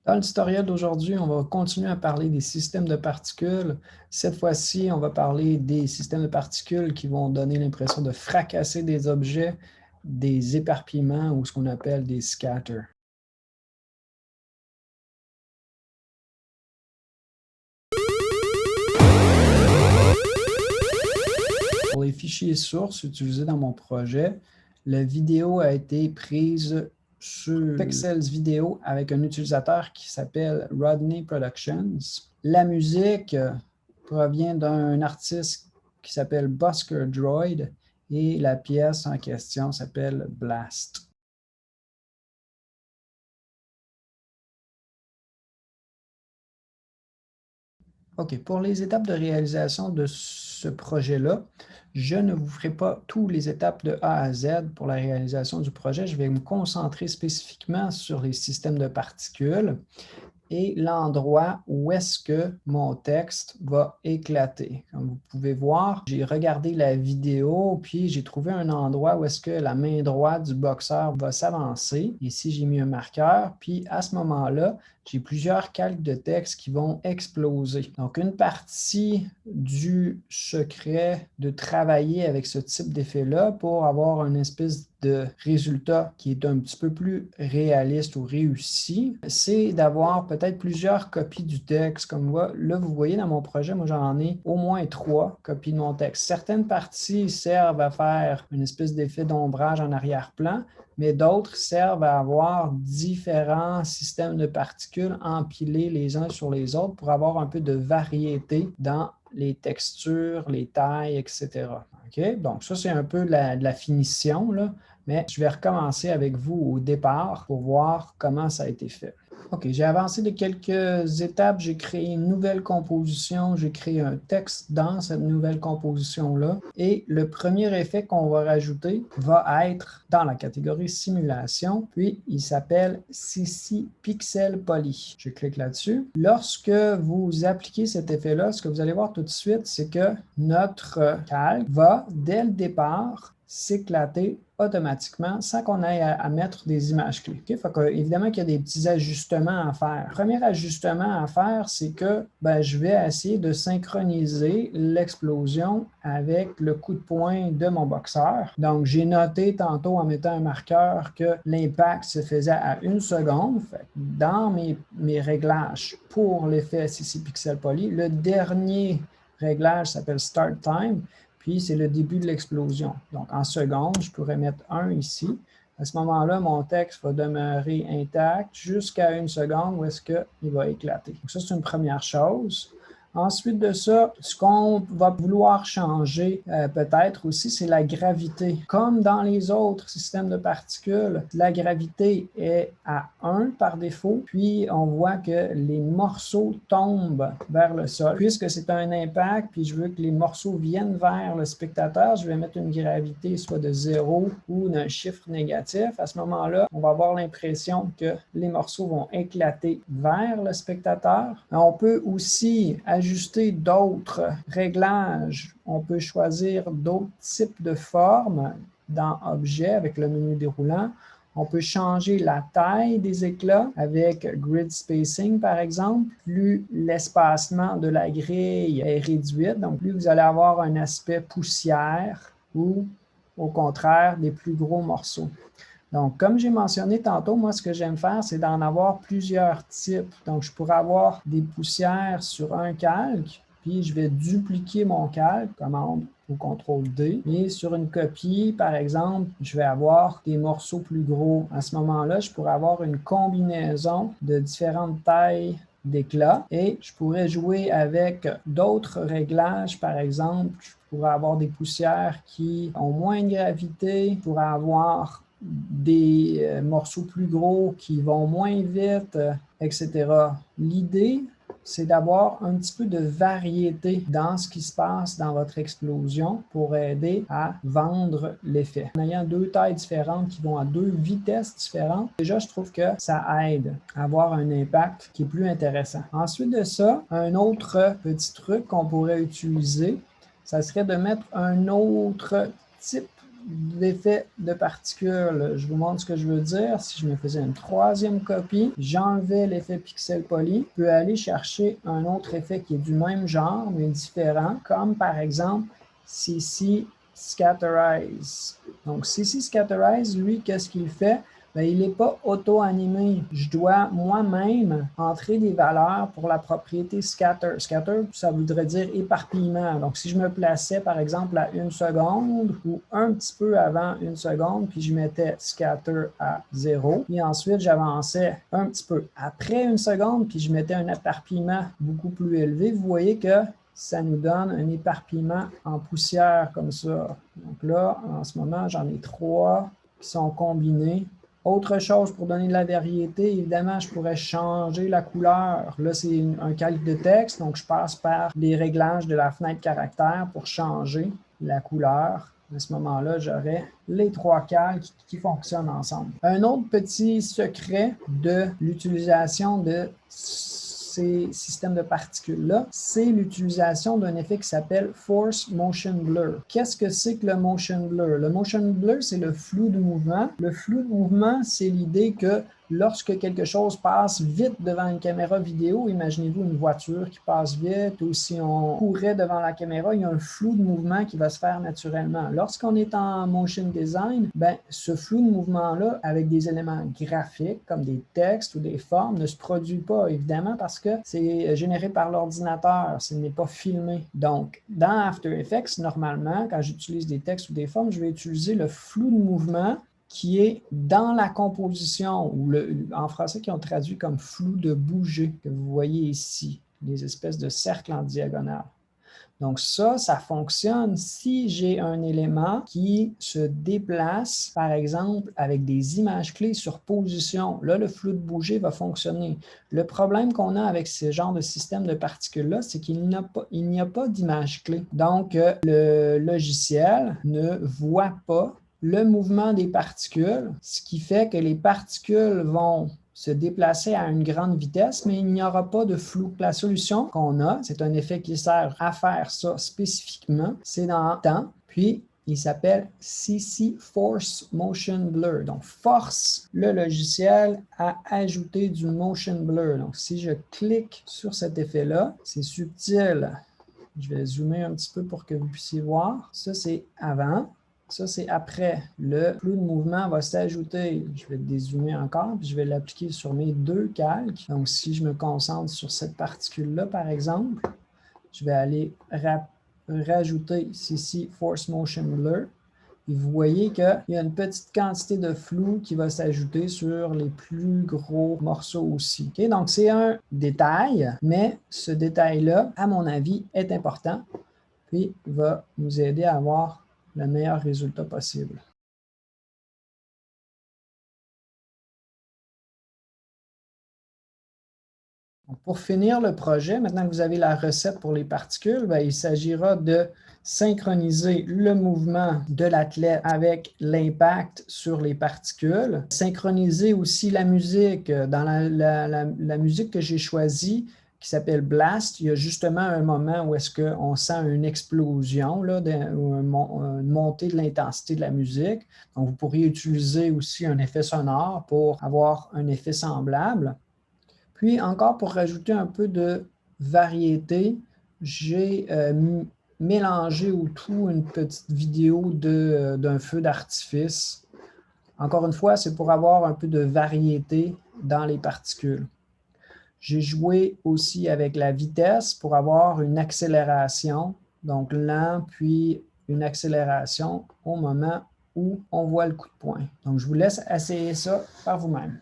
Dans le tutoriel d'aujourd'hui, on va continuer à parler des systèmes de particules. Cette fois-ci, on va parler des systèmes de particules qui vont donner l'impression de fracasser des objets, des éparpillements ou ce qu'on appelle des scatters. Pour les fichiers sources utilisés dans mon projet, la vidéo a été prise sur Pexels Vidéo avec un utilisateur qui s'appelle Rodney Productions. La musique provient d'un artiste qui s'appelle Busker Droid et la pièce en question s'appelle Blast. OK, pour les étapes de réalisation de ce projet-là, je ne vous ferai pas toutes les étapes de A à Z pour la réalisation du projet. Je vais me concentrer spécifiquement sur les systèmes de particules et l'endroit où est-ce que mon texte va éclater. Comme vous pouvez voir, j'ai regardé la vidéo, puis j'ai trouvé un endroit où est-ce que la main droite du boxeur va s'avancer. Ici, j'ai mis un marqueur, puis à ce moment-là, j'ai plusieurs calques de texte qui vont exploser. Donc, une partie du secret de travailler avec ce type d'effet-là pour avoir une espèce de résultat qui est un petit peu plus réaliste ou réussi, c'est d'avoir peut-être plusieurs copies du texte. Comme là, vous voyez dans mon projet, moi j'en ai au moins 3 copies de mon texte. Certaines parties servent à faire une espèce d'effet d'ombrage en arrière-plan, mais d'autres servent à avoir différents systèmes de particules empilés les uns sur les autres pour avoir un peu de variété dans les textures, les tailles, etc. OK? Donc, ça, c'est un peu de la finition, là, mais je vais recommencer avec vous au départ pour voir comment ça a été fait. OK, j'ai avancé de quelques étapes, j'ai créé une nouvelle composition, j'ai créé un texte dans cette nouvelle composition-là. Et le premier effet qu'on va rajouter va être dans la catégorie simulation, puis il s'appelle CC Pixel Poly. Je clique là-dessus. Lorsque vous appliquez cet effet-là, ce que vous allez voir tout de suite, c'est que notre calque va, dès le départ, s'éclater automatiquement sans qu'on ait à mettre des images clés. Okay? Fait que, évidemment qu'il y a des petits ajustements à faire. Le premier ajustement à faire, c'est que je vais essayer de synchroniser l'explosion avec le coup de poing de mon boxeur. Donc, j'ai noté tantôt en mettant un marqueur que l'impact se faisait à 1 seconde. Fait que dans mes réglages pour l'effet CC Pixel Poly, le dernier réglage s'appelle Start Time. Puis, c'est le début de l'explosion. Donc, en secondes, je pourrais mettre 1 ici. À ce moment-là, mon texte va demeurer intact jusqu'à 1 seconde où est-ce qu'il va éclater. Donc, ça, c'est une première chose. Ensuite de ça, ce qu'on va vouloir changer peut-être aussi, c'est la gravité. Comme dans les autres systèmes de particules, la gravité est à 1 par défaut, puis on voit que les morceaux tombent vers le sol. Puisque c'est un impact, puis je veux que les morceaux viennent vers le spectateur, je vais mettre une gravité soit de 0 ou d'un chiffre négatif. À ce moment-là, on va avoir l'impression que les morceaux vont éclater vers le spectateur. On peut aussi ajuster d'autres réglages. On peut choisir d'autres types de formes dans Objet avec le menu déroulant. On peut changer la taille des éclats avec Grid Spacing, par exemple. Plus l'espacement de la grille est réduit, donc plus vous allez avoir un aspect poussière ou, au contraire, des plus gros morceaux. Donc, comme j'ai mentionné tantôt, moi, ce que j'aime faire, c'est d'en avoir plusieurs types. Donc, je pourrais avoir des poussières sur un calque, puis je vais dupliquer mon calque, commande ou CTRL-D. Et sur une copie, par exemple, je vais avoir des morceaux plus gros. À ce moment-là, je pourrais avoir une combinaison de différentes tailles d'éclats et je pourrais jouer avec d'autres réglages. Par exemple, je pourrais avoir des poussières qui ont moins de gravité, je pourrais avoir des morceaux plus gros qui vont moins vite, etc. L'idée, c'est d'avoir un petit peu de variété dans ce qui se passe dans votre explosion pour aider à vendre l'effet. En ayant 2 tailles différentes qui vont à 2 vitesses différentes, déjà, je trouve que ça aide à avoir un impact qui est plus intéressant. Ensuite de ça, un autre petit truc qu'on pourrait utiliser, ça serait de mettre un autre type d'effet de particules. Je vous montre ce que je veux dire. Si je me faisais une troisième copie, j'enlevais l'effet pixel poly, je peux aller chercher un autre effet qui est du même genre, mais différent, comme par exemple CC Scatterize. Donc, CC Scatterize, lui, qu'est-ce qu'il fait? Bien, il n'est pas auto-animé. Je dois moi-même entrer des valeurs pour la propriété scatter. Scatter, ça voudrait dire éparpillement. Donc, si je me plaçais, par exemple, à 1 seconde ou un petit peu avant 1 seconde, puis je mettais scatter à 0, puis ensuite, j'avançais un petit peu après 1 seconde, puis je mettais un éparpillement beaucoup plus élevé, vous voyez que ça nous donne un éparpillement en poussière comme ça. Donc là, en ce moment, j'en ai 3 qui sont combinés. Autre chose pour donner de la variété, évidemment, je pourrais changer la couleur. Là, c'est un calque de texte, donc je passe par les réglages de la fenêtre caractère pour changer la couleur. À ce moment-là, j'aurai les 3 calques qui fonctionnent ensemble. Un autre petit secret de l'utilisation de ces systèmes de particules-là, c'est l'utilisation d'un effet qui s'appelle Force Motion Blur. Qu'est-ce que c'est que le Motion Blur? Le Motion Blur, c'est le flou de mouvement. Le flou de mouvement, c'est l'idée que lorsque quelque chose passe vite devant une caméra vidéo, imaginez-vous une voiture qui passe vite, ou si on courait devant la caméra, il y a un flou de mouvement qui va se faire naturellement. Lorsqu'on est en motion design, ben, ce flou de mouvement-là, avec des éléments graphiques, comme des textes ou des formes, ne se produit pas, évidemment, parce que c'est généré par l'ordinateur, ce n'est pas filmé. Donc, dans After Effects, normalement, quand j'utilise des textes ou des formes, je vais utiliser le flou de mouvement qui est dans la composition, ou en français qui ont traduit comme flou de bouger, que vous voyez ici, les espèces de cercles en diagonale. Donc ça fonctionne si j'ai un élément qui se déplace, par exemple, avec des images clés sur position. Là, le flou de bouger va fonctionner. Le problème qu'on a avec ce genre de système de particules-là, c'est qu'il n'y a pas d'image clé. Donc, le logiciel ne voit pas le mouvement des particules, ce qui fait que les particules vont se déplacer à une grande vitesse, mais il n'y aura pas de flou. La solution qu'on a, c'est un effet qui sert à faire ça spécifiquement, c'est dans temps, puis il s'appelle CC Force Motion Blur. Donc, force le logiciel à ajouter du motion blur. Donc, si je clique sur cet effet-là, c'est subtil. Je vais zoomer un petit peu pour que vous puissiez voir. Ça, c'est avant. Ça, c'est après. Le flou de mouvement va s'ajouter. Je vais dézoomer encore, puis je vais l'appliquer sur mes 2 calques. Donc, si je me concentre sur cette particule-là, par exemple, je vais aller rajouter ici Force Motion Blur. Et vous voyez qu'il y a une petite quantité de flou qui va s'ajouter sur les plus gros morceaux aussi. Okay? Donc, c'est un détail, mais ce détail-là, à mon avis, est important, puis va nous aider à avoir le meilleur résultat possible. Donc, pour finir le projet, maintenant que vous avez la recette pour les particules, bien, il s'agira de synchroniser le mouvement de l'athlète avec l'impact sur les particules. Synchroniser aussi la musique. Dans la musique que j'ai choisie, qui s'appelle Blast, il y a justement un moment où est-ce qu'on sent une explosion, là, une montée de l'intensité de la musique. Donc, vous pourriez utiliser aussi un effet sonore pour avoir un effet semblable. Puis, encore pour rajouter un peu de variété, j'ai mélangé au tout une petite vidéo d'un feu d'artifice. Encore une fois, c'est pour avoir un peu de variété dans les particules. J'ai joué aussi avec la vitesse pour avoir une accélération, donc lent, puis une accélération au moment où on voit le coup de poing. Donc, je vous laisse essayer ça par vous-même.